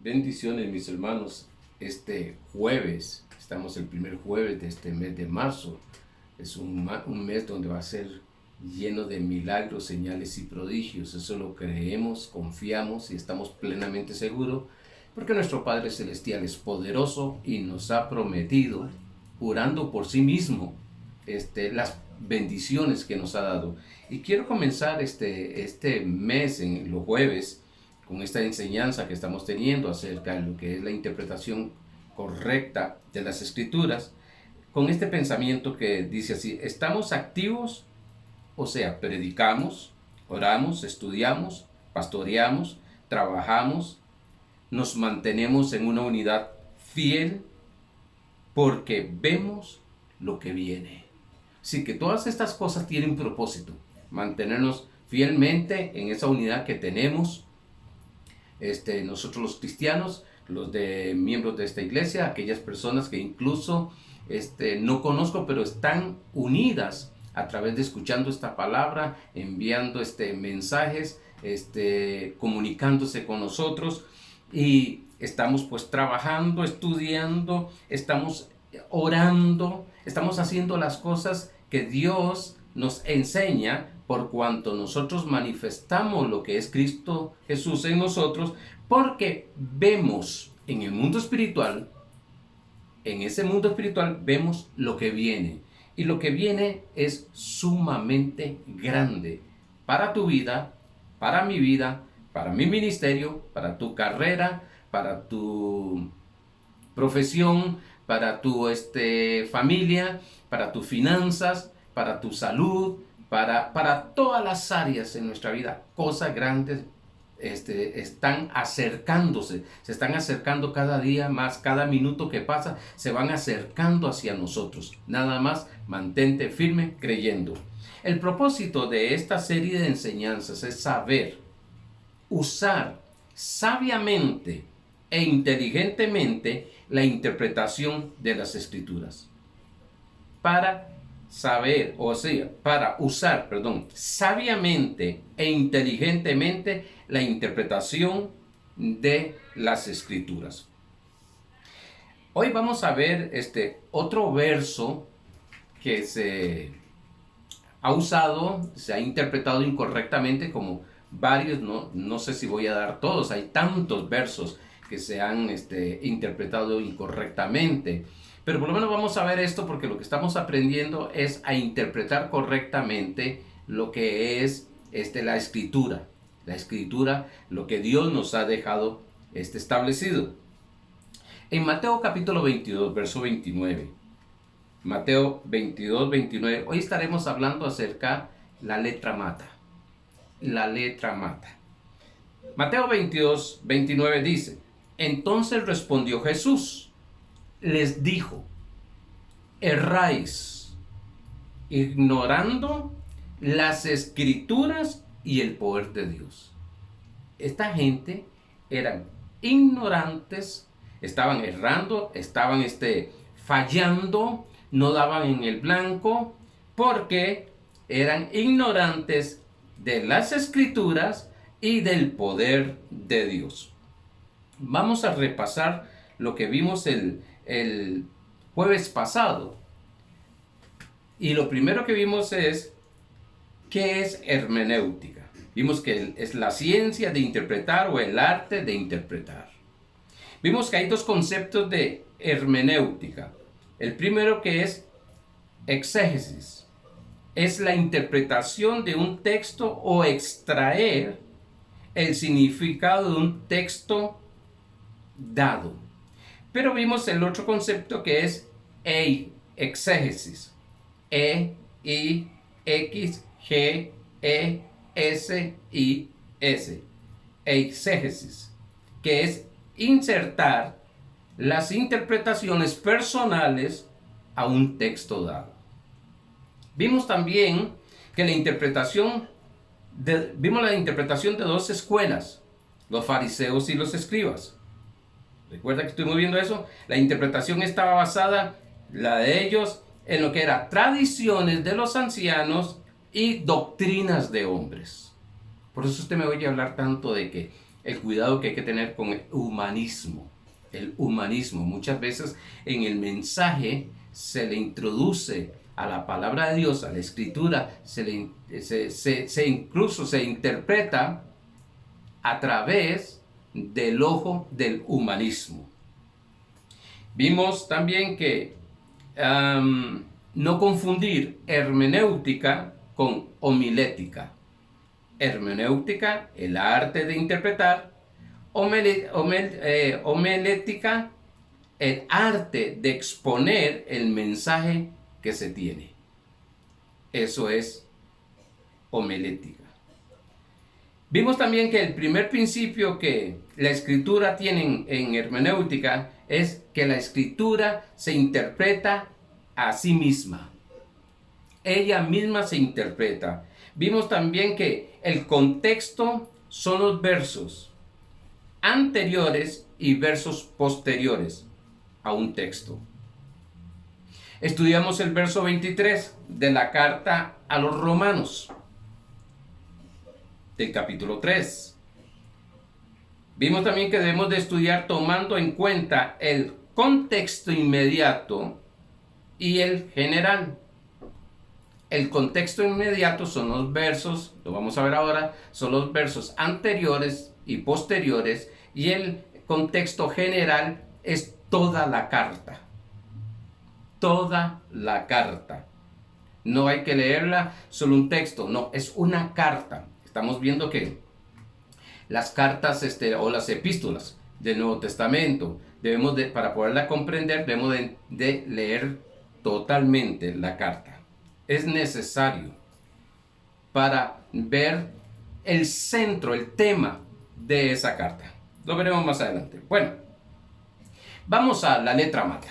Bendiciones, mis hermanos. Este jueves, estamos el primer jueves de este mes de marzo. Es un mes donde va a ser lleno de milagros, señales y prodigios. Eso lo creemos, confiamos y estamos plenamente seguros porque nuestro Padre Celestial es poderoso y nos ha prometido, jurando por sí mismo, las bendiciones que nos ha dado. Y quiero comenzar este mes en los jueves con esta enseñanza que estamos teniendo acerca de lo que es la interpretación correcta de las Escrituras, con este pensamiento que dice así: estamos activos, o sea, predicamos, oramos, estudiamos, pastoreamos, trabajamos, nos mantenemos en una unidad fiel porque vemos lo que viene. Así que todas estas cosas tienen propósito: mantenernos fielmente en esa unidad que tenemos, nosotros los cristianos, los miembros de esta iglesia, aquellas personas que incluso no conozco, pero están unidas a través de escuchando esta palabra, enviando mensajes, comunicándose con nosotros, y estamos pues trabajando, estudiando, estamos orando, estamos haciendo las cosas que Dios nos enseña, por cuanto nosotros manifestamos lo que es Cristo Jesús en nosotros, porque vemos en el mundo espiritual, en ese mundo espiritual vemos lo que viene, y lo que viene es sumamente grande para tu vida, para mi vida, para mi ministerio, para tu carrera, para tu profesión, para tu familia, para tus finanzas, para tu salud, para todas las áreas en nuestra vida. Cosas grandes están acercándose, se están acercando cada día más, cada minuto que pasa se van acercando hacia nosotros. Nada más mantente firme creyendo. El propósito de esta serie de enseñanzas es saber usar sabiamente e inteligentemente la interpretación de las Escrituras para saber, o sea, para usar, sabiamente e inteligentemente la interpretación de las Escrituras. Hoy vamos a ver otro verso que se ha usado, se ha interpretado incorrectamente, como varios, no sé si voy a dar todos, hay tantos versos que se han interpretado incorrectamente. Pero por lo menos vamos a ver esto, porque lo que estamos aprendiendo es a interpretar correctamente lo que es la escritura. La escritura, lo que Dios nos ha dejado establecido. En Mateo capítulo 22, verso 29. Mateo 22, 29. Hoy estaremos hablando acerca de la letra mata. La letra mata. Mateo 22, 29 dice: entonces respondió Jesús, les dijo: erráis, ignorando las Escrituras y el poder de Dios. Esta gente eran ignorantes, estaban errando, estaban fallando, no daban en el blanco, porque eran ignorantes de las Escrituras y del poder de Dios. Vamos a repasar lo que vimos el jueves pasado. Y lo primero que vimos es ¿qué es hermenéutica? Vimos que es la ciencia de interpretar, o el arte de interpretar. Vimos que hay dos conceptos de hermenéutica. El primero, que es exégesis. Es la interpretación de un texto o extraer el significado de un texto dado. Pero vimos el otro concepto, que es exégesis. E-I-X-G-E-S-I-S. Exégesis, que es insertar las interpretaciones personales a un texto dado. Vimos también que vimos la interpretación de dos escuelas: los fariseos y los escribas. ¿Recuerda que estuvimos viendo eso? La interpretación estaba basada, la de ellos, en lo que eran tradiciones de los ancianos y doctrinas de hombres. Por eso usted me oye hablar tanto de que el cuidado que hay que tener con el humanismo. El humanismo. Muchas veces en el mensaje se le introduce a la palabra de Dios, a la escritura, incluso se interpreta a través del ojo del humanismo. Vimos también que no confundir hermenéutica con homilética. Hermenéutica, el arte de interpretar; homilética, el arte de exponer el mensaje que se tiene. Eso es homilética. Vimos también que el primer principio que la escritura tiene en hermenéutica es que la escritura se interpreta a sí misma. Ella misma se interpreta. Vimos también que el contexto son los versos anteriores y versos posteriores a un texto. Estudiamos el verso 23 de la carta a los Romanos, del capítulo 3. Vimos también que debemos de estudiar tomando en cuenta el contexto inmediato y el general. El contexto inmediato son los versos, lo vamos a ver ahora, son los versos anteriores y posteriores, y el contexto general es toda la carta. Toda la carta. No hay que leerla solo un texto, no, es una carta. Estamos viendo que las cartas o las epístolas del Nuevo Testamento, para poderla comprender, debemos de leer totalmente la carta. Es necesario para ver el centro, el tema de esa carta. Lo veremos más adelante. Bueno, vamos a la letra mata.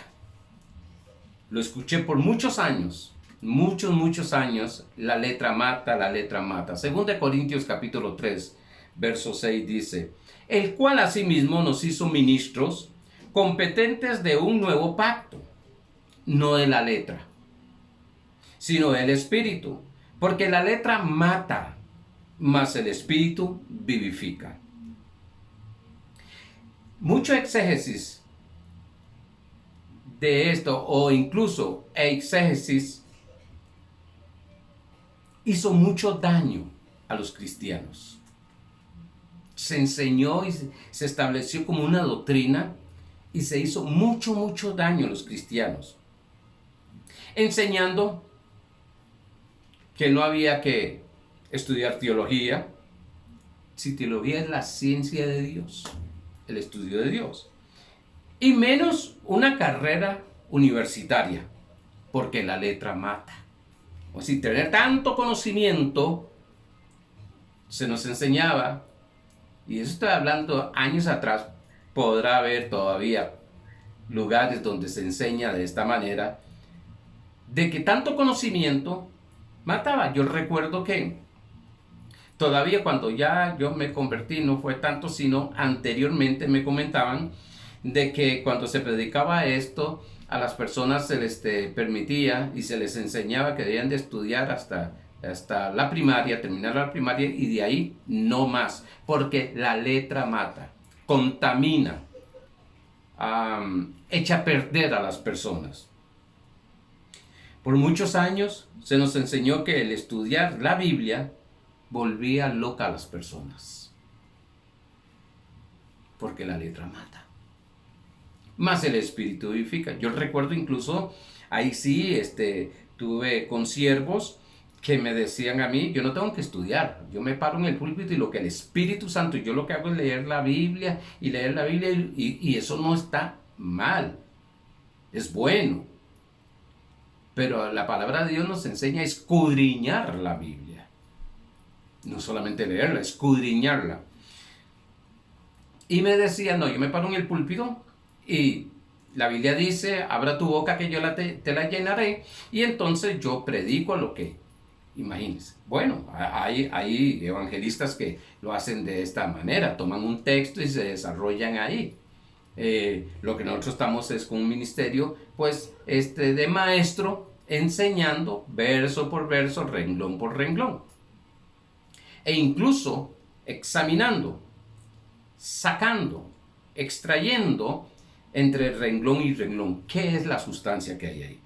Lo escuché por muchos años, muchos años, la letra mata, la letra mata. Según de Corintios capítulo 3, verso 6 dice: el cual asimismo nos hizo ministros competentes de un nuevo pacto, no de la letra, sino del Espíritu, porque la letra mata, mas el Espíritu vivifica. Mucho exégesis de esto, o incluso exégesis, hizo mucho daño a los cristianos. Se enseñó y se estableció como una doctrina y se hizo mucho daño a los cristianos, enseñando que no había que estudiar teología. Si teología es la ciencia de Dios, el estudio de Dios, y menos una carrera universitaria, porque la letra mata. O si tener tanto conocimiento, se nos enseñaba, y eso estoy hablando años atrás, podrá haber todavía lugares donde se enseña de esta manera, de que tanto conocimiento mataba. Yo recuerdo que todavía cuando ya yo me convertí, no fue tanto, sino anteriormente me comentaban de que cuando se predicaba esto, a las personas se les permitía y se les enseñaba que debían de estudiar hasta la primaria, terminar la primaria, y de ahí no más, porque la letra mata, contamina, echa a perder a las personas. Por muchos años se nos enseñó que el estudiar la Biblia volvía loca a las personas, porque la letra mata, más el Espíritu vivifica. Yo recuerdo incluso, ahí sí, tuve consiervos que me decían a mí: yo no tengo que estudiar, yo me paro en el púlpito y lo que el Espíritu Santo, yo lo que hago es leer la Biblia, y eso no está mal, es bueno. Pero la palabra de Dios nos enseña a escudriñar la Biblia. No solamente leerla, escudriñarla. Y me decía: no, yo me paro en el púlpito y la Biblia dice: abra tu boca que yo te la llenaré. Y entonces yo predico lo que, imagínense. Bueno, hay evangelistas que lo hacen de esta manera. Toman un texto y se desarrollan ahí. Lo que nosotros estamos es con un ministerio pues de maestro, enseñando verso por verso, renglón por renglón, e incluso examinando sacando, extrayendo entre renglón y renglón qué es la sustancia que hay ahí.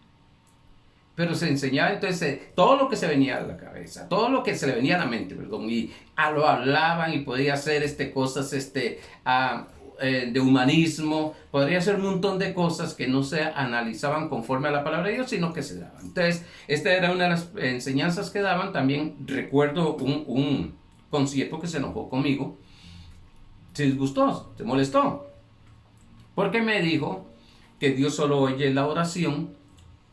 Pero se enseñaba entonces todo lo que se venía a la cabeza, todo lo que se le venía a la mente, perdón, y lo hablaban y podía hacer cosas de humanismo, podría ser un montón de cosas que no se analizaban conforme a la palabra de Dios, sino que se daban. Entonces, esta era una de las enseñanzas que daban. También recuerdo un concierto que se enojó conmigo, se disgustó, se molestó, porque me dijo que Dios solo oye la oración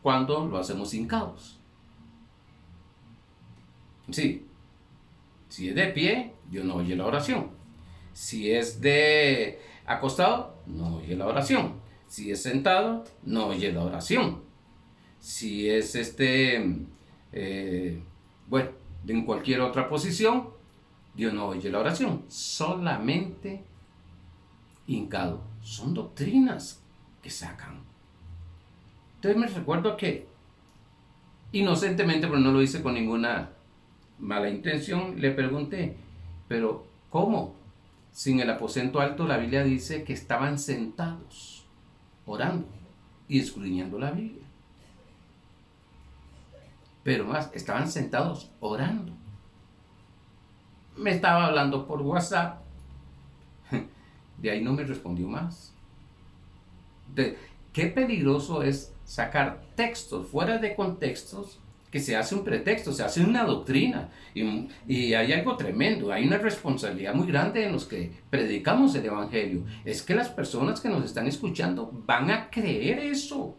cuando lo hacemos hincados. Sí, si es de pie, Dios no oye la oración. Si es de acostado, no oye la oración. Si es sentado, no oye la oración. Si es bueno, en cualquier otra posición, Dios no oye la oración. Solamente hincado. Son doctrinas que sacan. Entonces me recuerdo que inocentemente, pero no lo hice con ninguna mala intención, le pregunté, pero ¿cómo? Si en el aposento alto la Biblia dice que estaban sentados, orando y escudriñando la Biblia. Pero más, estaban sentados orando. Me estaba hablando por WhatsApp. De ahí no me respondió más. Qué peligroso es sacar textos fuera de contextos, que se hace un pretexto, se hace una doctrina, y hay algo tremendo, hay una responsabilidad muy grande en los que predicamos el evangelio. Es que las personas que nos están escuchando van a creer eso,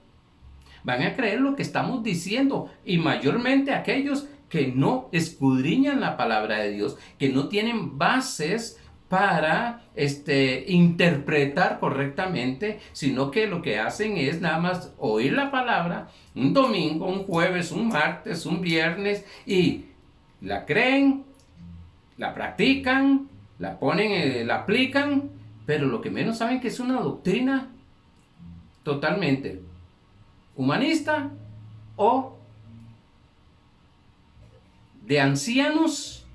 van a creer lo que estamos diciendo, y mayormente aquellos que no escudriñan la palabra de Dios, que no tienen bases para interpretar correctamente, sino que lo que hacen es nada más oír la palabra un domingo, un jueves, un martes, un viernes, y la creen, la practican, la ponen, la aplican, pero lo que menos saben que es una doctrina totalmente humanista o de ancianos,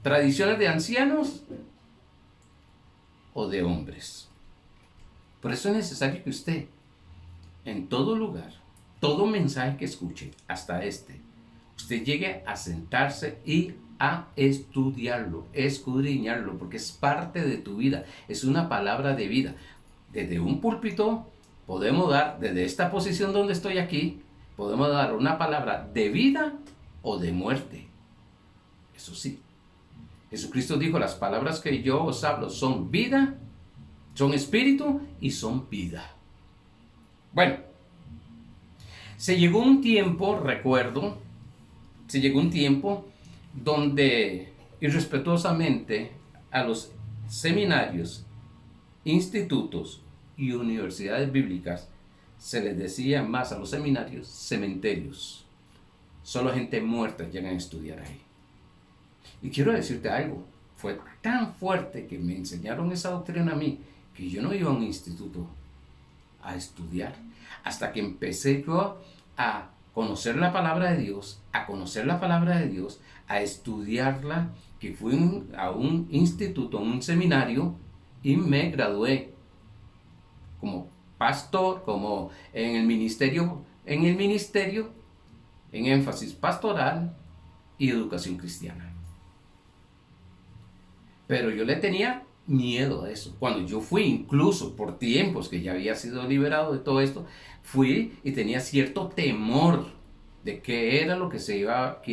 tradiciones de ancianos o de hombres. Por eso es necesario que usted, en todo lugar, todo mensaje que escuche, hasta usted llegue a sentarse y a estudiarlo, escudriñarlo, porque es parte de tu vida, es una palabra de vida. Desde un púlpito podemos dar, desde esta posición donde estoy aquí, podemos dar una palabra de vida o de muerte. Eso sí, Jesucristo dijo, las palabras que yo os hablo son vida, son espíritu y son vida. Bueno, se llegó un tiempo, recuerdo, donde irrespetuosamente a los seminarios, institutos y universidades bíblicas se les decía más a los seminarios cementerios. Solo gente muerta llegan a estudiar ahí. Y quiero decirte algo, fue tan fuerte que me enseñaron esa doctrina a mí, que yo no iba a un instituto a estudiar, hasta que empecé yo a conocer la palabra de Dios, a estudiarla, que fui a un instituto, a un seminario, y me gradué como pastor, como en el ministerio, en énfasis pastoral y educación cristiana. Pero yo le tenía miedo a eso. Cuando yo fui, incluso por tiempos que ya había sido liberado de todo esto, fui y tenía cierto temor de qué era lo que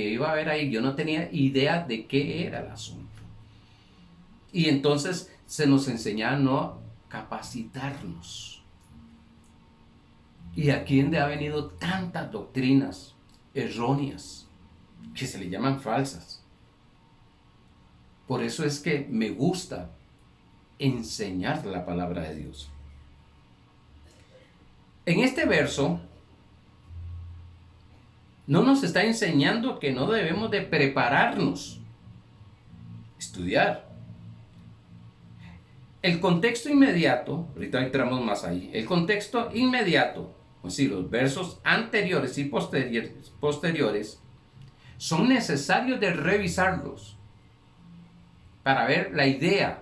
iba a ver ahí. Yo no tenía idea de qué era el asunto. Y entonces se nos enseñaba no capacitarnos. Y aquí donde ha venido tantas doctrinas erróneas que se le llaman falsas. Por eso es que me gusta enseñar la palabra de Dios. En este verso no nos está enseñando que no debemos de prepararnos, estudiar. El contexto inmediato, ahorita entramos más ahí, el contexto inmediato, es decir, los versos anteriores y posteriores, son necesarios de revisarlos para ver la idea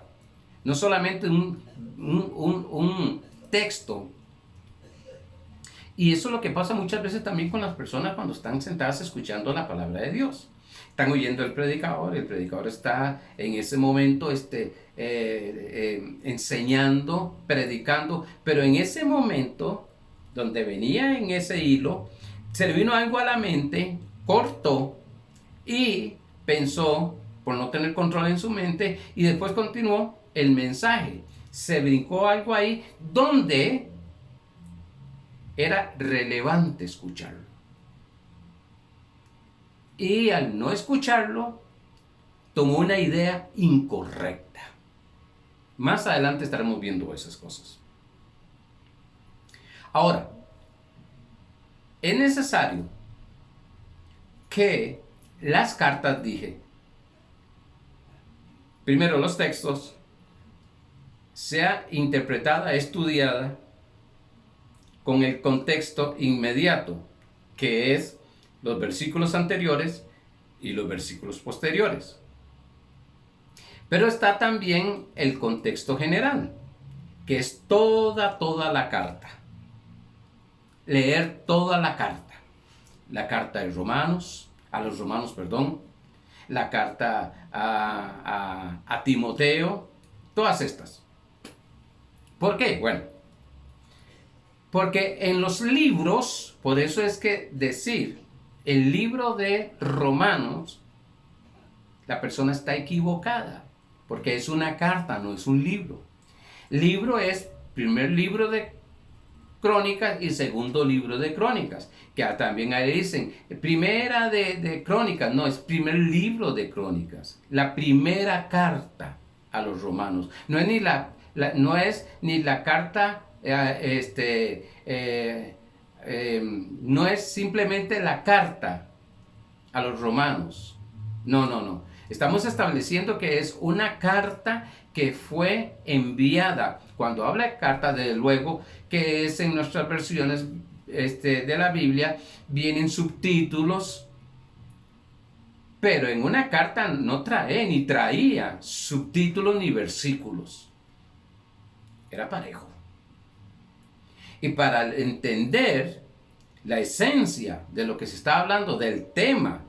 no solamente un texto. Y eso es lo que pasa muchas veces también con las personas cuando están sentadas escuchando la palabra de Dios. Están oyendo el predicador está en ese momento enseñando, predicando, pero en ese momento, donde venía en ese hilo, se le vino algo a la mente, cortó y pensó, por no tener control en su mente, y después continuó el mensaje. Se brincó algo ahí donde era relevante escucharlo. Y al no escucharlo, tomó una idea incorrecta. Más adelante estaremos viendo esas cosas. Ahora, es necesario que las cartas, dije, primero los textos, sea interpretada, estudiada con el contexto inmediato, que es los versículos anteriores y los versículos posteriores. Pero está también el contexto general, que es toda la carta. Leer toda la carta de Romanos, a los Romanos, perdón, la carta a Timoteo, todas estas. ¿Por qué? Bueno, porque en los libros, por eso es que decir el libro de Romanos, la persona está equivocada, porque es una carta, no es un libro. Libro es primer libro de Crónicas y segundo libro de Crónicas, que también ahí dicen, primera de Crónicas, no, es primer libro de Crónicas, la primera carta a los romanos. No es no es ni la carta, no es simplemente la carta a los romanos. No. Estamos estableciendo que es una carta que fue enviada. Cuando habla de carta, desde luego que es en nuestras versiones de la Biblia, vienen subtítulos, pero en una carta no trae ni traía subtítulos ni versículos. Era parejo. Y para entender la esencia de lo que se está hablando, del tema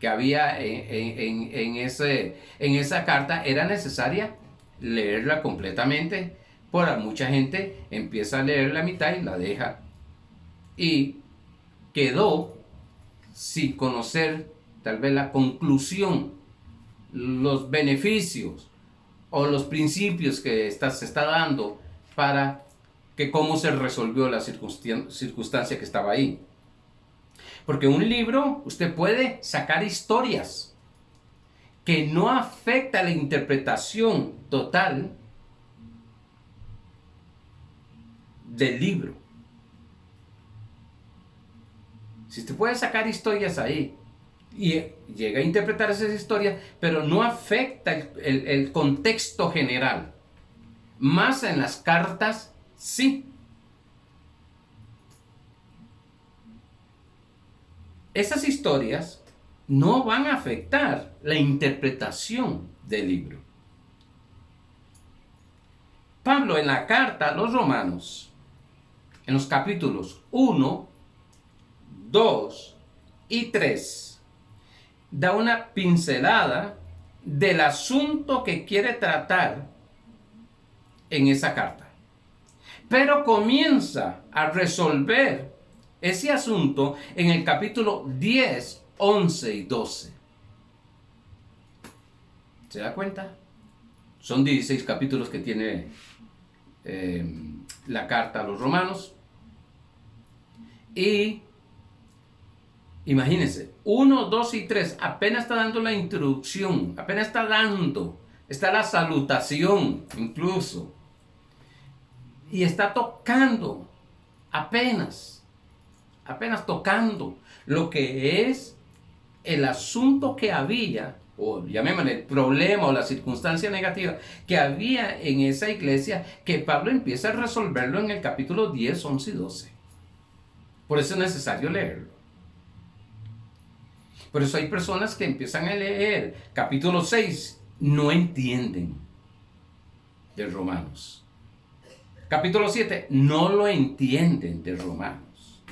que había en esa carta, era necesaria leerla completamente. Por mucha gente empieza a leer la mitad y la deja. Y quedó sin conocer tal vez la conclusión, los beneficios o los principios que se está dando para que cómo se resolvió la circunstancia que estaba ahí. Porque un libro, usted puede sacar historias que no afecta la interpretación total del libro. Si usted puede sacar historias ahí y llega a interpretar esas historias, pero no afecta el contexto general. Más en las cartas, sí. Esas historias no van a afectar la interpretación del libro. Pablo en la carta a los romanos, en los capítulos 1, 2 y 3, da una pincelada del asunto que quiere tratar en esa carta. Pero comienza a resolver ese asunto en el capítulo 10, 11 y 12. ¿Se da cuenta? Son 16 capítulos que tiene la carta a los romanos. Y imagínense, 1, 2 y 3 apenas está dando la introducción, apenas está la salutación incluso. Y está tocando, apenas tocando lo que es el asunto que había, o llamémosle el problema o la circunstancia negativa que había en esa iglesia, que Pablo empieza a resolverlo en el capítulo 10, 11 y 12. Por eso es necesario leerlo. Por eso hay personas que empiezan a leer capítulo 6, no entienden. de Romanos. Capítulo 7, no lo entienden de Romanos.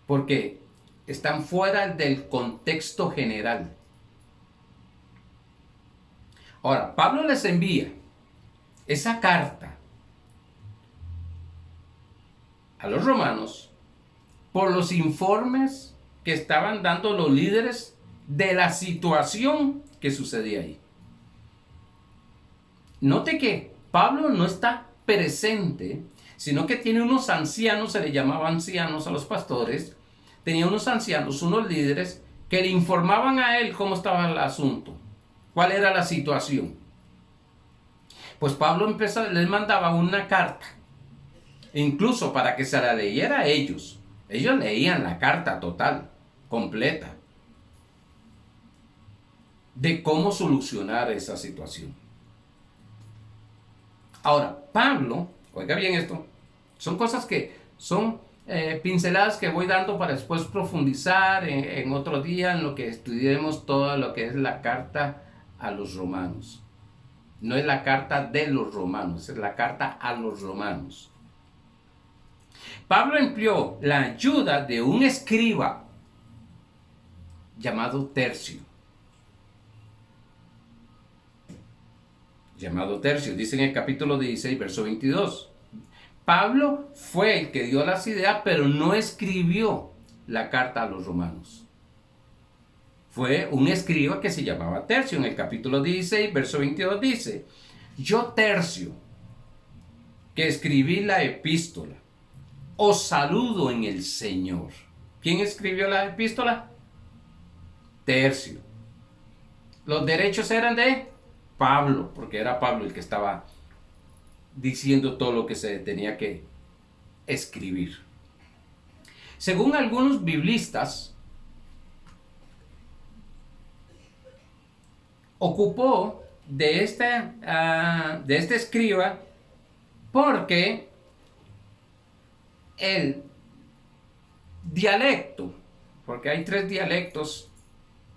Porque están fuera del contexto general. Ahora, Pablo les envía esa carta a los romanos por los informes que estaban dando los líderes de la situación que sucedía ahí. Note que Pablo no está presente, sino que tiene unos ancianos, se le llamaba ancianos a los pastores, tenía unos ancianos, unos líderes, que le informaban a él cómo estaba el asunto, cuál era la situación. Pues Pablo les mandaba una carta, incluso para que se la leyera a ellos. Ellos leían la carta total, completa, de cómo solucionar esa situación. Ahora, Pablo, oiga bien esto, son cosas que son pinceladas que voy dando para después profundizar en otro día en lo que estudiemos todo lo que es la carta a los romanos. No es la carta de los romanos, es la carta a los romanos. Pablo empleó la ayuda de un escriba llamado Tercio. Dice en el capítulo 16, verso 22. Pablo fue el que dio las ideas, pero no escribió la carta a los romanos. Fue un escriba que se llamaba Tercio. En el capítulo 16, verso 22 dice: yo, Tercio, que escribí la epístola, os saludo en el Señor. ¿Quién escribió la epístola? Tercio. Los derechos eran de Pablo, porque era Pablo el que estaba diciendo todo lo que se tenía que escribir. Según algunos biblistas, ocupó de este escriba porque el dialecto, porque hay 3 dialectos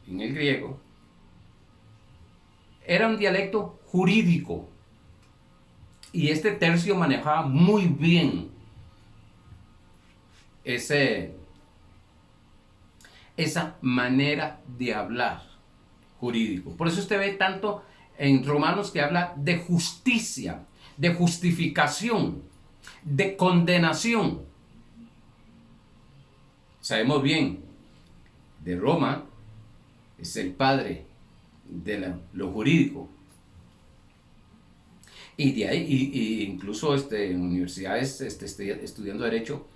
en el griego, era un dialecto jurídico y este Tercio manejaba muy bien esa manera de hablar jurídico. Por eso usted ve tanto en Romanos que habla de justicia, de justificación, de condenación. Sabemos bien, de Roma es el padre de lo jurídico. Y de ahí, y incluso en universidades estudiando Derecho,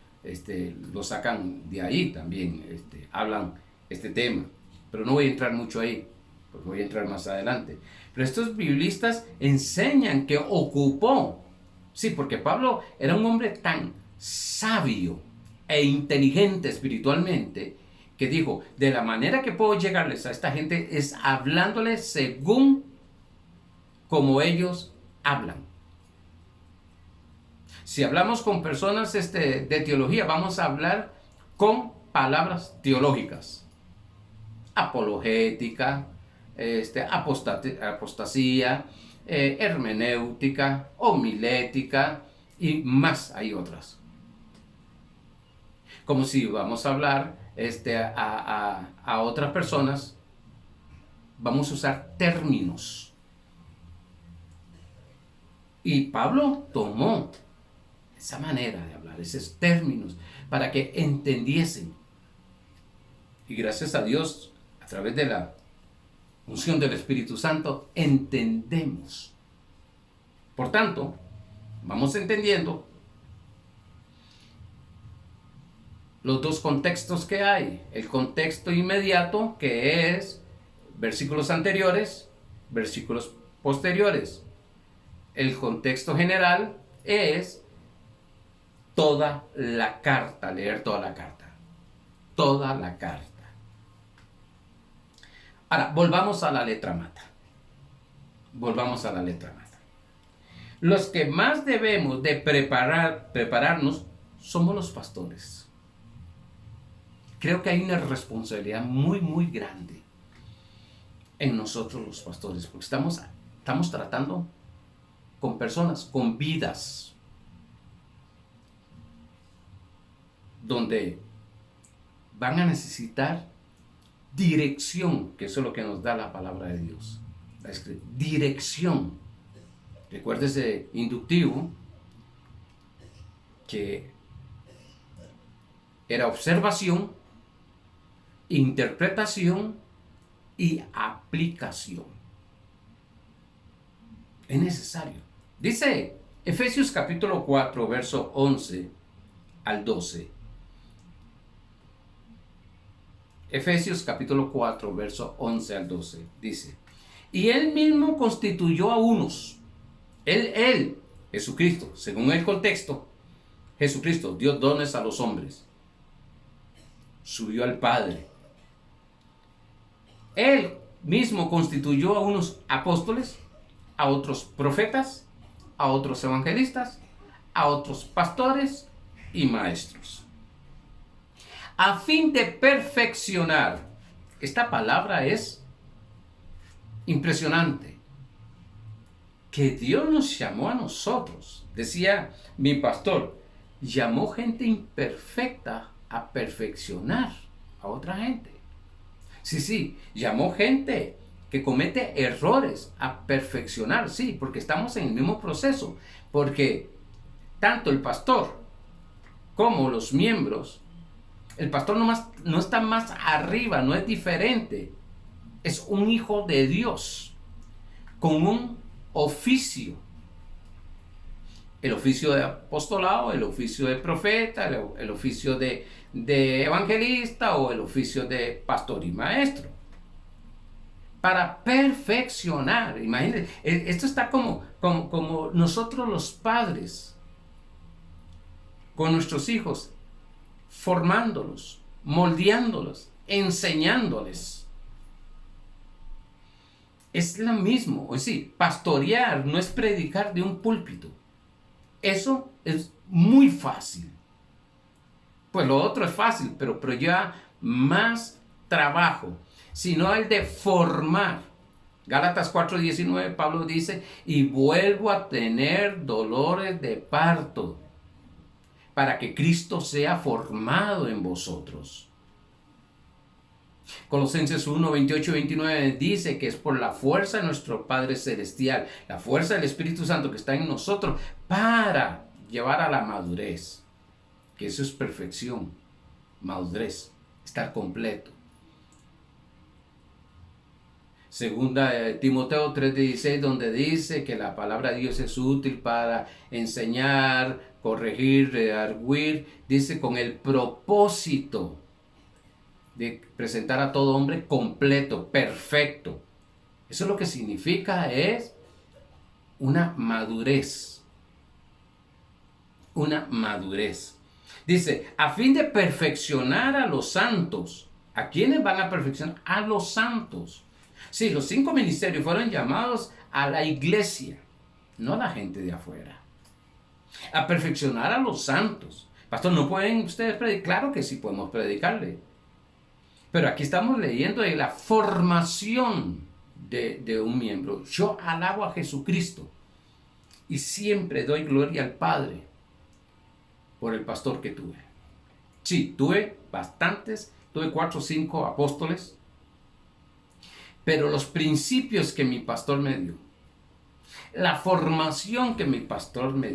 lo sacan de ahí también, hablan este tema. Pero no voy a entrar mucho ahí, porque voy a entrar más adelante. Pero estos biblistas enseñan que ocupó, sí, porque Pablo era un hombre tan sabio e inteligente espiritualmente, que dijo, de la manera que puedo llegarles a esta gente es hablándoles según como ellos hablan. Si hablamos con personas de teología, vamos a hablar con palabras teológicas. Apologética, apostasía, hermenéutica, homilética y más hay otras. Como si vamos a hablar a otras personas, vamos a usar términos. Y Pablo tomó esa manera de hablar, esos términos, para que entendiesen. Y gracias a Dios, a través de la unción del Espíritu Santo, entendemos. Por tanto, vamos entendiendo los 2 contextos que hay. El contexto inmediato, que es versículos anteriores, versículos posteriores. El contexto general es toda la carta, leer toda la carta. Toda la carta. Ahora, volvamos a la letra mata. Los que más debemos de prepararnos somos los pastores. Creo que hay una responsabilidad muy, muy grande en nosotros los pastores, porque estamos tratando con personas, con vidas, donde van a necesitar dirección, que eso es lo que nos da la palabra de Dios. Dirección. Recuérdese inductivo, que era observación, interpretación y aplicación. Es necesario. Dice Efesios capítulo 4, verso 11 al 12. Efesios capítulo 4, verso 11 al 12. Dice, y él mismo constituyó a unos. Él, Jesucristo, según el contexto, Jesucristo dio dones a los hombres. Subió al Padre. Él mismo constituyó a unos apóstoles, a otros profetas, a otros evangelistas, a otros pastores y maestros, a fin de perfeccionar. Esta palabra es impresionante. Que Dios nos llamó a nosotros. Decía mi pastor, llamó gente imperfecta a perfeccionar a otra gente. Sí, llamó gente que comete errores a perfeccionar, sí, porque estamos en el mismo proceso, porque tanto el pastor como los miembros, el pastor no está más arriba, no es diferente, es un hijo de Dios, con un oficio, el oficio de apostolado, el oficio de profeta, el oficio de evangelista o el oficio de pastor y maestro, para perfeccionar. Imagínense, esto está como nosotros los padres con nuestros hijos, formándolos, moldeándolos, enseñándoles. Es lo mismo, es decir, pastorear no es predicar de un púlpito. Eso es muy fácil. Pues lo otro es fácil, pero lleva más trabajo, sino el de formar. Gálatas 4:19, Pablo dice, y vuelvo a tener dolores de parto, para que Cristo sea formado en vosotros. Colosenses 1, 28 y 29 dice que es por la fuerza de nuestro Padre Celestial, la fuerza del Espíritu Santo que está en nosotros para llevar a la madurez, que eso es perfección, madurez, estar completo. Segunda Timoteo 3:16, donde dice que la palabra de Dios es útil para enseñar, corregir, redarguir, dice con el propósito de presentar a todo hombre completo, perfecto. Eso lo que significa es una madurez. Una madurez. Dice, a fin de perfeccionar a los santos. ¿A quiénes van a perfeccionar? A los santos. Sí, los 5 ministerios fueron llamados a la iglesia, no a la gente de afuera. A perfeccionar a los santos. Pastor, ¿no pueden ustedes predicar? Claro que sí podemos predicarle. Pero aquí estamos leyendo de la formación de un miembro. Yo alabo a Jesucristo y siempre doy gloria al Padre por el pastor que tuve. Sí, tuve bastantes, tuve 4 o 5 apóstoles, pero los principios que mi pastor me dio, la formación que mi pastor me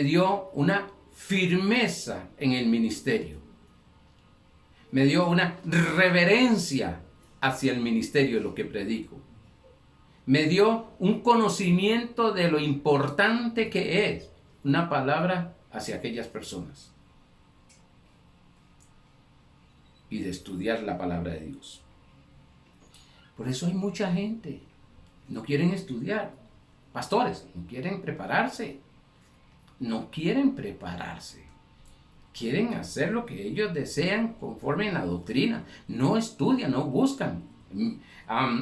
dio una firmeza en el ministerio. Me dio una reverencia hacia el ministerio de lo que predico. Me dio un conocimiento de lo importante que es una palabra hacia aquellas personas. Y de estudiar la palabra de Dios. Por eso hay mucha gente, no quieren estudiar. Pastores, no quieren prepararse. No quieren prepararse. Quieren hacer lo que ellos desean conforme a la doctrina. No estudian, no buscan.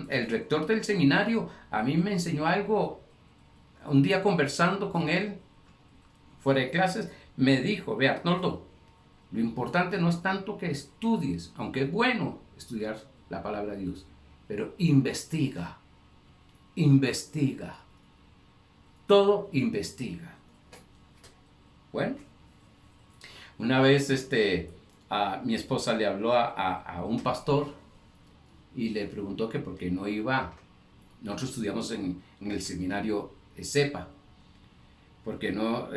El rector del seminario a mí me enseñó algo. Un día conversando con él, fuera de clases, me dijo, ve Arnoldo, lo importante no es tanto que estudies, aunque es bueno estudiar la palabra de Dios, pero investiga. investiga. Todo investiga. Bueno, una vez a mi esposa le habló a un pastor y le preguntó que por qué no iba. Nosotros estudiamos en el seminario CEPA. ¿Por qué no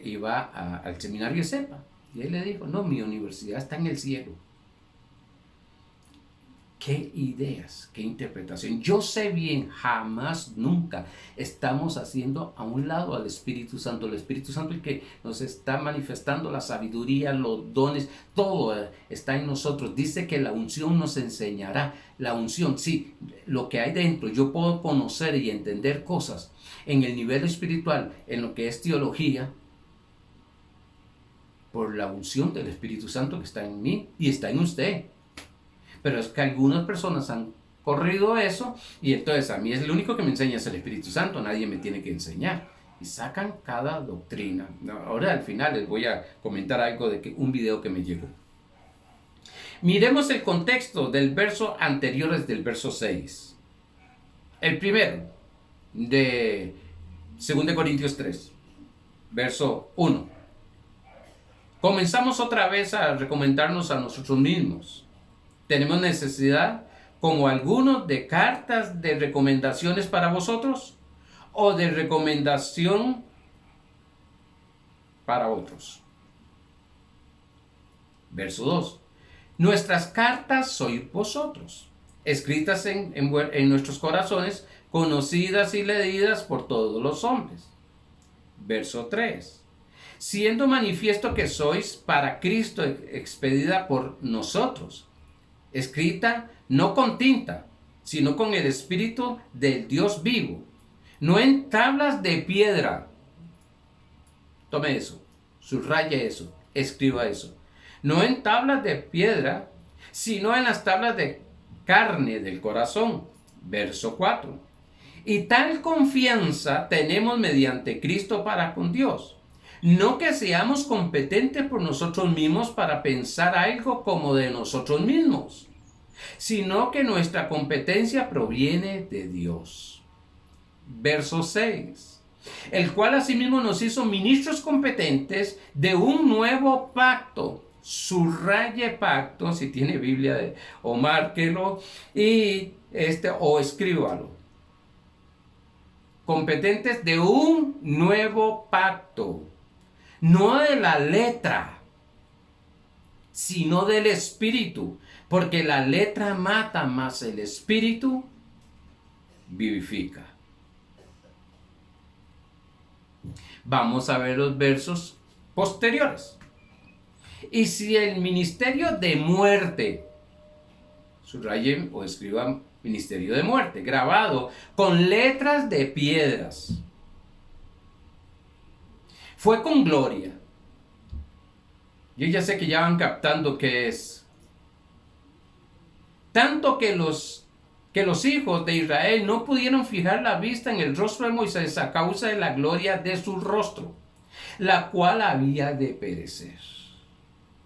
iba al seminario CEPA? Y él le dijo, no, mi universidad está en el cielo. ¿Qué ideas? ¿Qué interpretación? Yo sé bien, jamás, nunca estamos haciendo a un lado al Espíritu Santo. El Espíritu Santo es el que nos está manifestando la sabiduría, los dones, todo está en nosotros. Dice que la unción nos enseñará. La unción, sí, lo que hay dentro. Yo puedo conocer y entender cosas en el nivel espiritual, en lo que es teología, por la unción del Espíritu Santo que está en mí y está en usted. Pero es que algunas personas han corrido eso y entonces a mí es lo único que me enseña es el Espíritu Santo, nadie me tiene que enseñar. Y sacan cada doctrina. Ahora al final les voy a comentar algo de un video que me llegó. Miremos el contexto del verso anterior, desde el verso 6. El primero, de 2 Corintios 3, verso 1. Comenzamos otra vez a recomendarnos a nosotros mismos. ¿Tenemos necesidad, como algunos, de cartas de recomendaciones para vosotros o de recomendación para otros? Verso 2. Nuestras cartas sois vosotros, escritas en nuestros corazones, conocidas y leídas por todos los hombres. Verso 3. Siendo manifiesto que sois para Cristo expedida por nosotros, escrita no con tinta, sino con el Espíritu del Dios vivo, no en tablas de piedra. Tome eso, subraye eso, escriba eso. No en tablas de piedra, sino en las tablas de carne del corazón. Verso 4. Y tal confianza tenemos mediante Cristo para con Dios. No que seamos competentes por nosotros mismos para pensar algo como de nosotros mismos, sino que nuestra competencia proviene de Dios. Verso 6. El cual asimismo nos hizo ministros competentes de un nuevo pacto. Subraye pacto, si tiene Biblia, o márquelo, o escríbalo. Competentes de un nuevo pacto. No de la letra, sino del Espíritu. Porque la letra mata, mas el Espíritu vivifica. Vamos a ver los versos posteriores. Y si el ministerio de muerte, subrayen o escriban ministerio de muerte, grabado con letras de piedras, fue con gloria. Yo ya sé que ya van captando qué es. Tanto que los hijos de Israel no pudieron fijar la vista en el rostro de Moisés a causa de la gloria de su rostro, la cual había de perecer.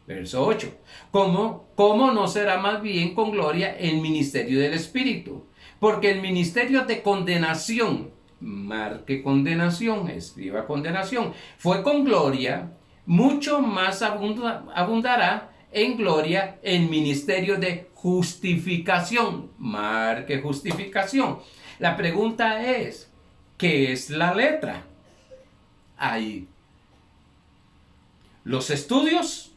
Verso 8. ¿Cómo no será más bien con gloria el ministerio del Espíritu? Porque el ministerio de condenación, marque condenación, escriba condenación, fue con gloria, mucho más abundará en gloria el ministerio de justificación, marque justificación. La pregunta es, ¿qué es la letra? Hay los estudios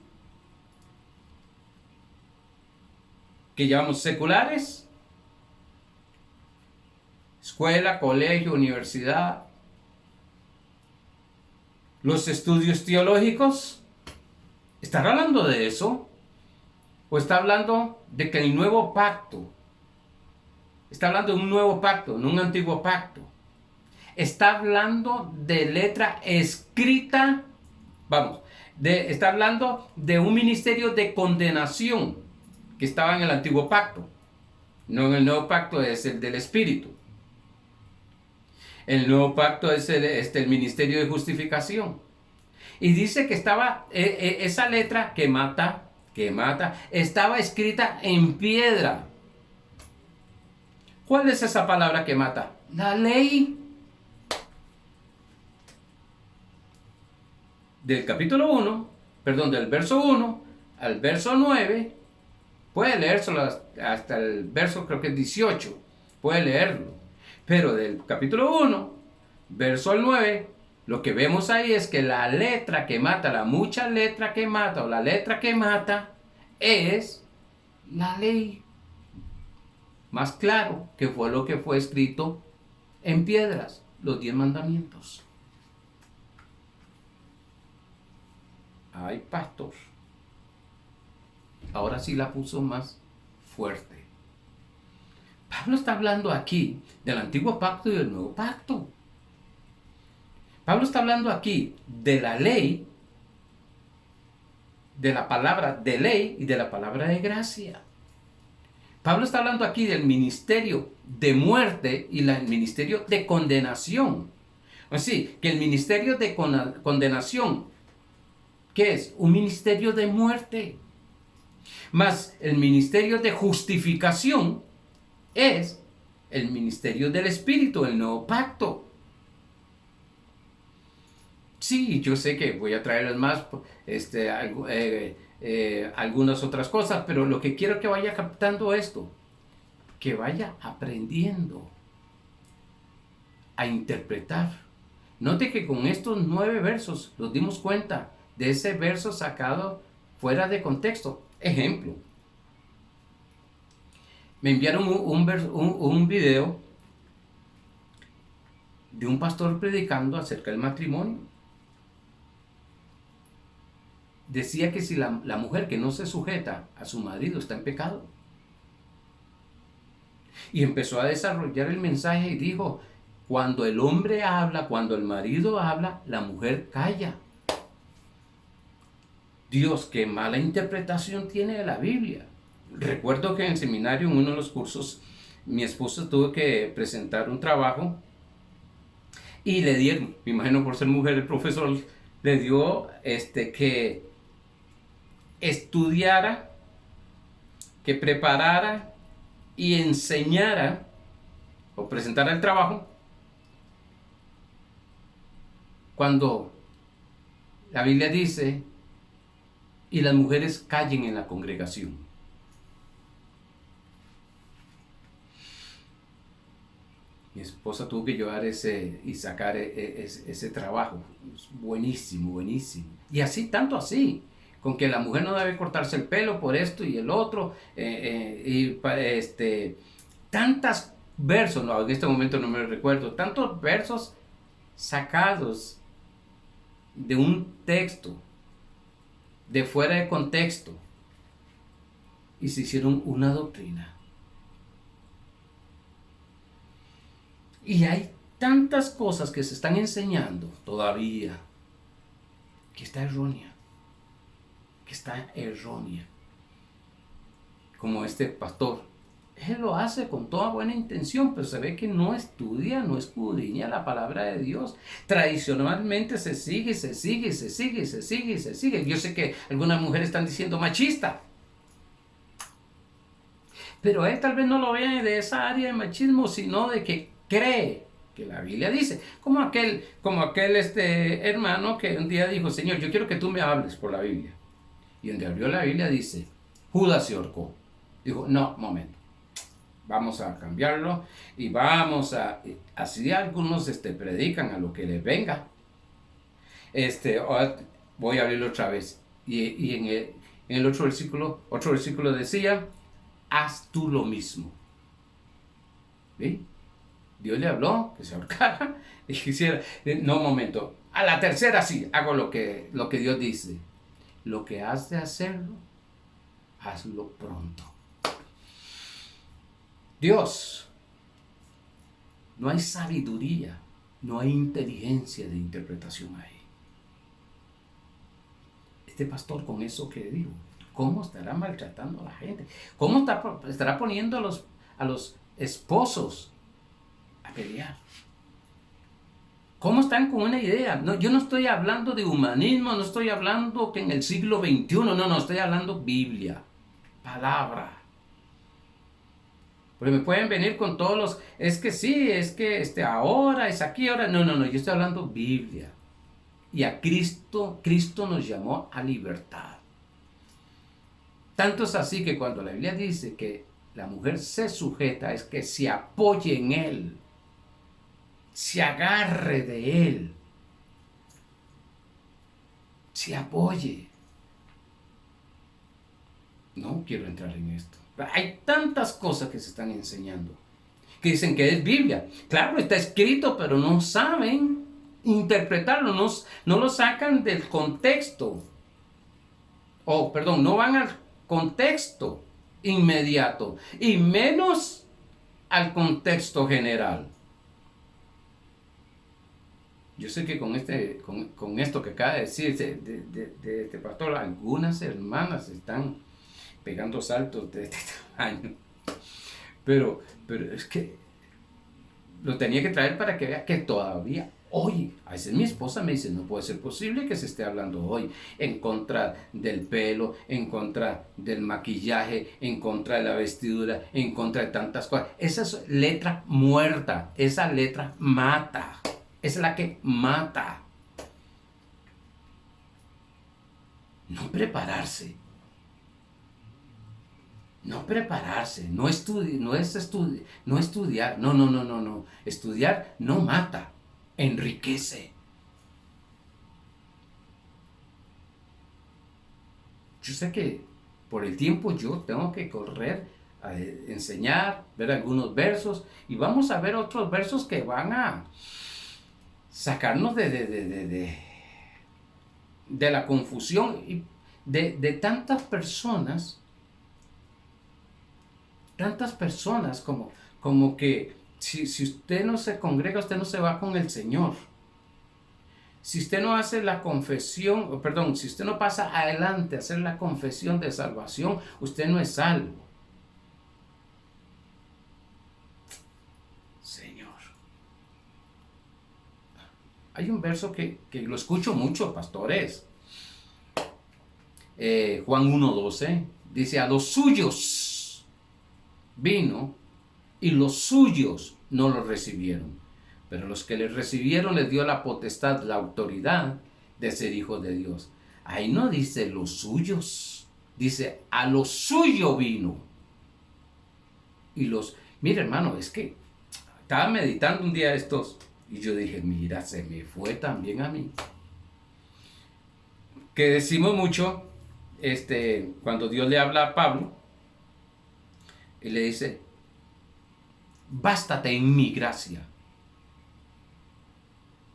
que llamamos seculares, escuela, colegio, universidad, los estudios teológicos. ¿Está hablando de eso? ¿O está hablando de que el nuevo pacto, está hablando de un nuevo pacto, no un antiguo pacto? Está hablando de letra escrita, está hablando de un ministerio de condenación que estaba en el antiguo pacto. No, en el nuevo pacto es el del Espíritu. El nuevo pacto es el ministerio de justificación. Y dice que estaba esa letra que mata, estaba escrita en piedra. ¿Cuál es esa palabra que mata? La ley del capítulo 1, perdón, del verso 1 al verso 9, puede leérselo hasta el verso, creo que es 18, puede leerlo. Pero del capítulo 1, verso al 9, lo que vemos ahí es que la letra que mata, la mucha letra que mata o la letra que mata es la ley. Más claro que fue lo que fue escrito en piedras, los 10 mandamientos. Ay, pastor. Ahora sí la puso más fuerte. Pablo está hablando aquí del antiguo pacto y del nuevo pacto. Pablo está hablando aquí de la ley, de la palabra de ley y de la palabra de gracia. Pablo está hablando aquí del ministerio de muerte y el ministerio de condenación. Así que el ministerio de condenación, ¿qué es? Un ministerio de muerte. Más el ministerio de justificación es el ministerio del Espíritu, el nuevo pacto. Sí, yo sé que voy a traerles más algunas otras cosas, pero lo que quiero que vaya captando esto, que vaya aprendiendo a interpretar. Note que con estos 9 versos nos dimos cuenta de ese verso sacado fuera de contexto. Ejemplo, me enviaron un video de un pastor predicando acerca del matrimonio. Decía que si la mujer que no se sujeta a su marido está en pecado. Y empezó a desarrollar el mensaje y dijo, cuando el hombre habla, cuando el marido habla, la mujer calla. Dios, qué mala interpretación tiene de la Biblia. Recuerdo que en el seminario, en uno de los cursos, mi esposa tuvo que presentar un trabajo y le dieron, me imagino por ser mujer, el profesor le dio que estudiara, que preparara y enseñara o presentara el trabajo cuando la Biblia dice y las mujeres callen en la congregación. Mi esposa tuvo que llevar y sacar ese trabajo. Buenísimo, buenísimo. Y así, tanto así, con que la mujer no debe cortarse el pelo por esto y el otro, tantos versos, no, en este momento no me recuerdo, tantos versos sacados de un texto, de fuera de contexto, y se hicieron una doctrina. Y hay tantas cosas que se están enseñando todavía que está errónea. Como este pastor, él lo hace con toda buena intención, pero se ve que no estudia, no escudriña la palabra de Dios. Tradicionalmente se sigue. Yo sé que algunas mujeres están diciendo machista, pero él tal vez no lo vea de esa área de machismo, sino de que cree que la Biblia dice, como aquel hermano que un día dijo, Señor, yo quiero que tú me hables por la Biblia. Y donde abrió la Biblia dice, Judas se ahorcó. Dijo, no, momento, vamos a cambiarlo y vamos así algunos predican a lo que les venga. Voy a abrirlo otra vez. Y en el otro versículo decía, haz tú lo mismo. ¿Sí? Dios le habló que se ahorcara y quisiera, no, momento, a la tercera sí, hago lo que Dios dice. Lo que has de hacerlo, hazlo pronto. Dios, no hay sabiduría, no hay inteligencia de interpretación ahí. Este pastor con eso que dijo, ¿cómo estará maltratando a la gente? ¿Cómo estará poniendo a los esposos a pelear? ¿Cómo están con una idea? No, yo no estoy hablando de humanismo, no estoy hablando que en el siglo XXI, no, estoy hablando Biblia, palabra. Porque me pueden venir con todos los, es que sí, es que ahora, es aquí, ahora. No, no, no, yo estoy hablando Biblia. Y a Cristo nos llamó a libertad. Tanto es así que cuando la Biblia dice que la mujer se sujeta, es que se apoye en Él, se agarre de Él, se apoye. No quiero entrar en esto. Hay tantas cosas que se están enseñando, que dicen que es Biblia. Claro, está escrito, pero no saben interpretarlo, no lo sacan del contexto. Perdón, no van al contexto inmediato y menos al contexto general. Yo sé que con esto que acaba de decir de este pastor, algunas hermanas están pegando saltos de este tamaño. Pero es que lo tenía que traer para que vea que todavía hoy, a veces mi esposa me dice, no puede ser posible que se esté hablando hoy en contra del pelo, en contra del maquillaje, en contra de la vestidura, en contra de tantas cosas. Esa es letra muerta, esa letra mata, es la que mata. No prepararse. No prepararse, no estudiar, no. Estudiar no mata, enriquece. Yo sé que por el tiempo yo tengo que correr a enseñar, ver algunos versos y vamos a ver otros versos que van a sacarnos de la confusión y de tantas personas como que si usted no se congrega, usted no se va con el Señor. Si usted no hace la confesión, perdón, si usted no pasa adelante a hacer la confesión de salvación, usted no es salvo. Señor. Hay un verso que lo escucho mucho, pastores. Juan 1:12 dice, a los suyos vino y los suyos no lo recibieron. Pero los que le recibieron les dio la potestad, la autoridad de ser hijos de Dios. Ahí no dice los suyos, dice a lo suyo vino. Mire hermano, es que estaba meditando un día estos y yo dije, mira, se me fue también a mí. Que decimos mucho, cuando Dios le habla a Pablo, y le dice, bástate en mi gracia.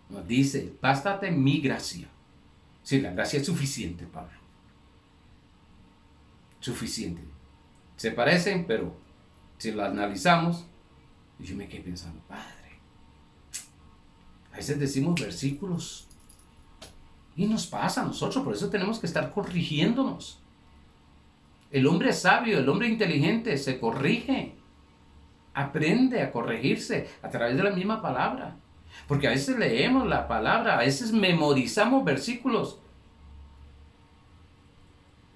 Nos dice, bástate en mi gracia. Sí, la gracia es suficiente, Pablo. Suficiente. Se parecen, pero si lo analizamos, yo me quedé pensando, Padre, a veces decimos versículos y nos pasa a nosotros, por eso tenemos que estar corrigiéndonos. El hombre sabio, el hombre inteligente se corrige, aprende a corregirse a través de la misma palabra. Porque a veces leemos la palabra, a veces memorizamos versículos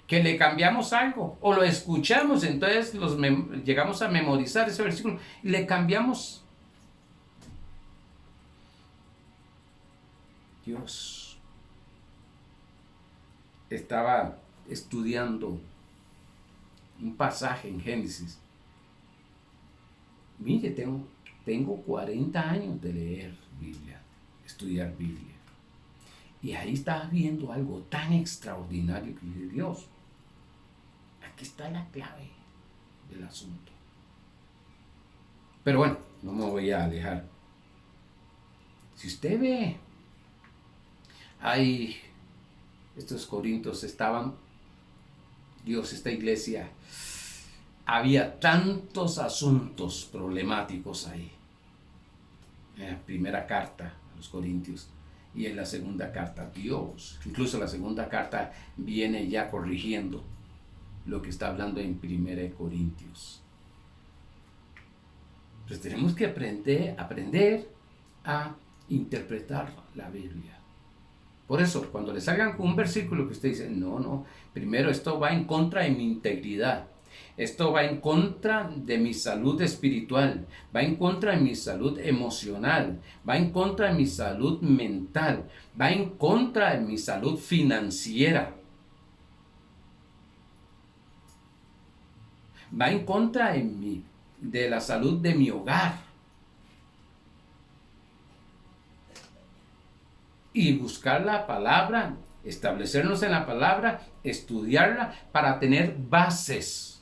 que le cambiamos algo o lo escuchamos, entonces llegamos a memorizar ese versículo y le cambiamos. Dios, estaba estudiando un pasaje en Génesis. Mire, tengo 40 años de leer Biblia, estudiar Biblia. Y ahí estaba viendo algo tan extraordinario que dije, Dios, aquí está la clave del asunto. Pero bueno, no me voy a alejar. Si usted ve, estos corintios estaban, Dios, esta iglesia, había tantos asuntos problemáticos ahí. En la primera carta a los Corintios y en la segunda carta, Dios, incluso la segunda carta viene ya corrigiendo lo que está hablando en 1 Corintios. Pues tenemos que aprender a interpretar la Biblia. Por eso, cuando le salgan con un versículo que usted dice, no, primero esto va en contra de mi integridad. Esto va en contra de mi salud espiritual, va en contra de mi salud emocional, va en contra de mi salud mental, va en contra de mi salud financiera, va en contra de la salud de mi hogar. Y buscar la palabra, establecernos en la palabra, estudiarla para tener bases,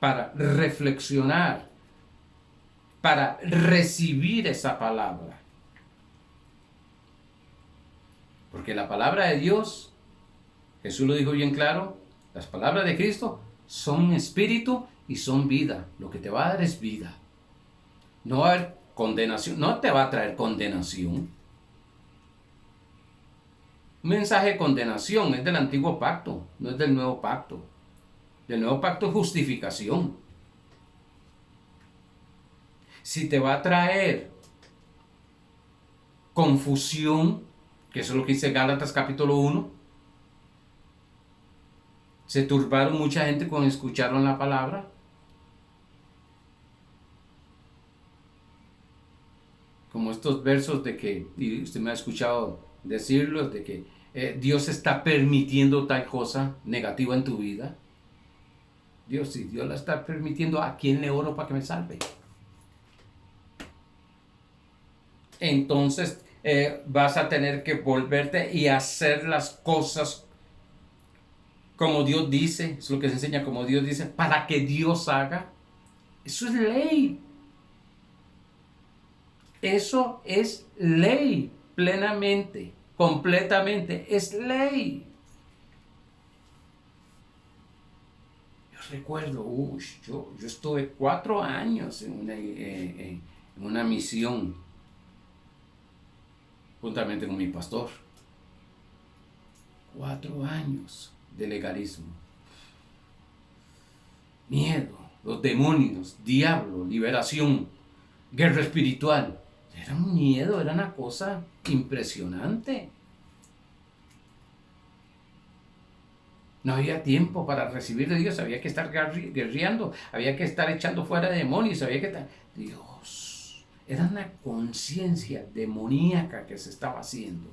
para reflexionar, para recibir esa palabra. Porque la palabra de Dios, Jesús lo dijo bien claro, las palabras de Cristo son espíritu y son vida. Lo que te va a dar es vida. No va a haber condenación, no te va a traer condenación. Un mensaje de condenación es del antiguo pacto, no es del nuevo pacto. Del nuevo pacto es justificación. Si te va a traer confusión, que eso es lo que dice Gálatas capítulo 1, se turbaron mucha gente cuando escucharon la palabra. Como estos versos de que, y usted me ha escuchado decirlos, de que Dios está permitiendo tal cosa negativa en tu vida. Dios, si Dios la está permitiendo, ¿a quién le oro para que me salve? Entonces vas a tener que volverte y hacer las cosas como Dios dice, es lo que se enseña como Dios dice, para que Dios haga. Eso es ley. Eso es ley, plenamente, completamente, es ley. Yo recuerdo, yo estuve 4 años en una misión, juntamente con mi pastor. 4 años de legalismo. Miedo, los demonios, diablo, liberación, guerra espiritual. Era un miedo, era una cosa impresionante. No había tiempo para recibir de Dios, había que estar guerreando, había que estar echando fuera demonios, había que estar... Dios, era una conciencia demoníaca que se estaba haciendo.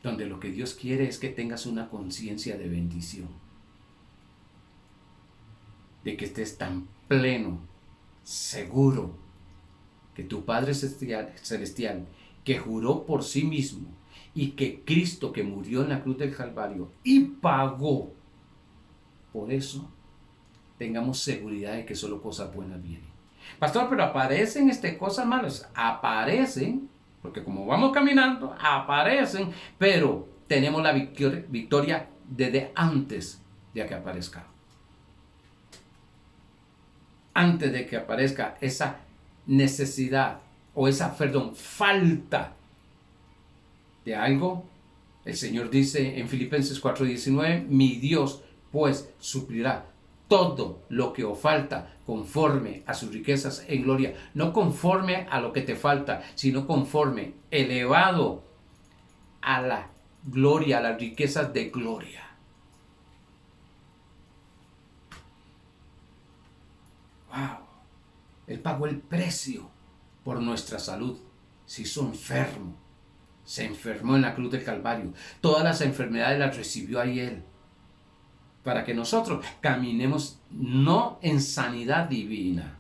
Donde lo que Dios quiere es que tengas una conciencia de bendición. De que estés tan pleno, seguro, que tu Padre Celestial, que juró por sí mismo, y que Cristo, que murió en la cruz del Calvario y pagó por eso, tengamos seguridad de que solo cosas buenas vienen. Pastor, pero aparecen cosas malas. Aparecen, porque como vamos caminando, aparecen, pero tenemos la victoria desde antes de que aparezca. Antes de que aparezca esa necesidad o esa, falta de algo, el Señor dice en Filipenses 4:19, mi Dios pues suplirá todo lo que os falta conforme a sus riquezas en gloria. No conforme a lo que te falta, sino conforme, elevado a la gloria, a las riquezas de gloria. Wow. Él pagó el precio por nuestra salud. Se hizo enfermo. Se enfermó en la cruz del Calvario. Todas las enfermedades las recibió ahí Él. Para que nosotros caminemos no en sanidad divina.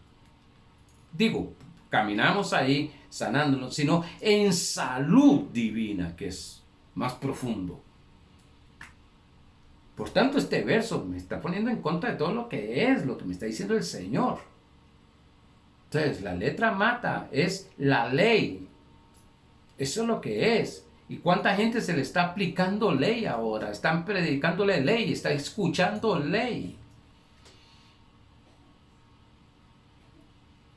Digo, caminamos ahí sanándonos, sino en salud divina, que es más profundo. Por tanto, este verso me está poniendo en contra de todo lo que es, lo que me está diciendo el Señor. Entonces, la letra mata, es la ley. Eso es lo que es. ¿Y cuánta gente se le está aplicando ley ahora? Están predicándole ley, están escuchando ley.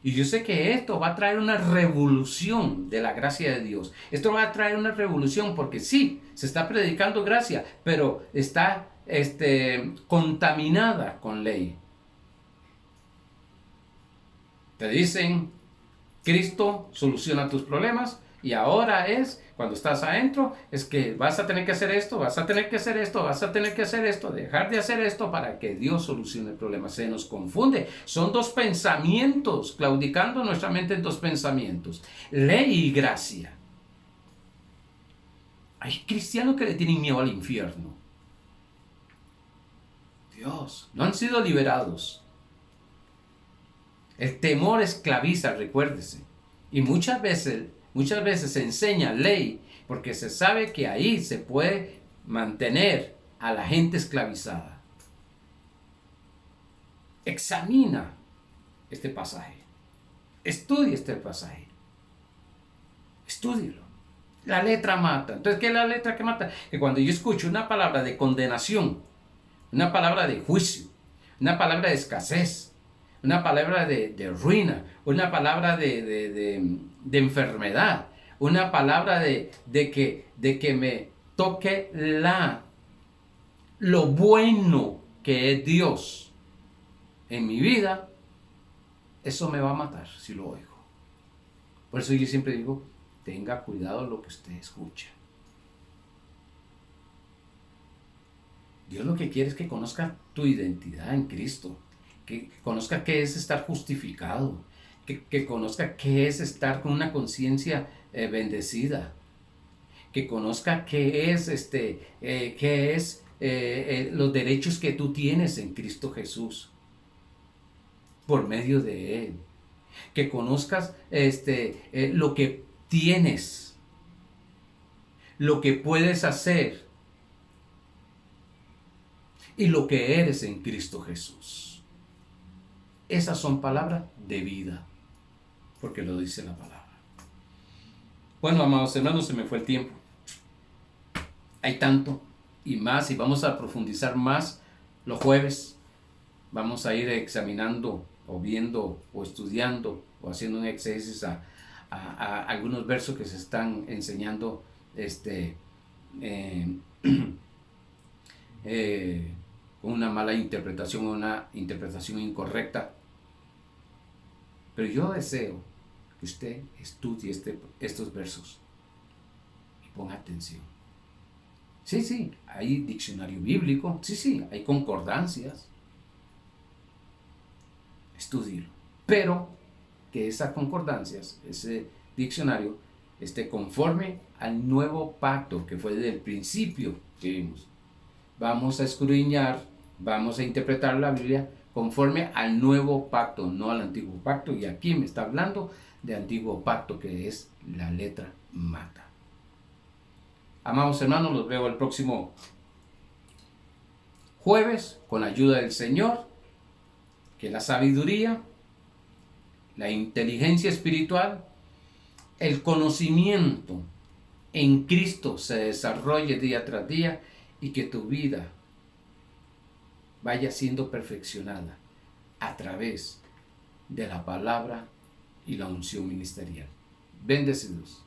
Y yo sé que esto va a traer una revolución de la gracia de Dios. Esto va a traer una revolución porque sí, se está predicando gracia, pero está contaminada con ley. Te dicen, Cristo soluciona tus problemas Y ahora es, cuando estás adentro, es que vas a tener que hacer esto, vas a tener que hacer esto, vas a tener que hacer esto, dejar de hacer esto para que Dios solucione el problema. Se nos confunde. Son dos pensamientos, claudicando nuestra mente en dos pensamientos. Ley y gracia. Hay cristianos que le tienen miedo al infierno. Dios, no han sido liberados. El temor esclaviza, recuérdese. Y muchas veces se enseña ley porque se sabe que ahí se puede mantener a la gente esclavizada. Examina este pasaje. Estudia este pasaje. Estúdielo. La letra mata. Entonces, ¿qué es la letra que mata? Que cuando yo escucho una palabra de condenación, una palabra de juicio, una palabra de escasez, una palabra de ruina, una palabra de enfermedad, una palabra de que me toque lo bueno que es Dios en mi vida, eso me va a matar si lo oigo. Por eso yo siempre digo, tenga cuidado lo que usted escucha. Dios lo que quiere es que conozca tu identidad en Cristo, que conozca qué es estar justificado, que conozca qué es estar con una conciencia bendecida, que conozca qué es, los derechos que tú tienes en Cristo Jesús por medio de Él, que conozcas lo que tienes, lo que puedes hacer y lo que eres en Cristo Jesús. Esas son palabras de vida, porque lo dice la palabra. Bueno, amados hermanos, se me fue el tiempo. Hay tanto y más, y vamos a profundizar más los jueves. Vamos a ir examinando o viendo o estudiando o haciendo un exégesis a algunos versos que se están enseñando con una mala interpretación o una interpretación incorrecta. Pero yo deseo que usted estudie estos versos y ponga atención. Sí, hay diccionario bíblico, sí, hay concordancias. Estúdielo. Pero que esas concordancias, ese diccionario, esté conforme al nuevo pacto que fue desde el principio que vimos. Vamos a escudriñar, vamos a interpretar la Biblia conforme al nuevo pacto, no al antiguo pacto. Y aquí me está hablando de antiguo pacto, que es la letra mata. Amados hermanos, los veo el próximo jueves con la ayuda del Señor. Que la sabiduría, la inteligencia espiritual, el conocimiento en Cristo se desarrolle día tras día y que tu vida vaya siendo perfeccionada a través de la palabra y la unción ministerial. Bendecidos.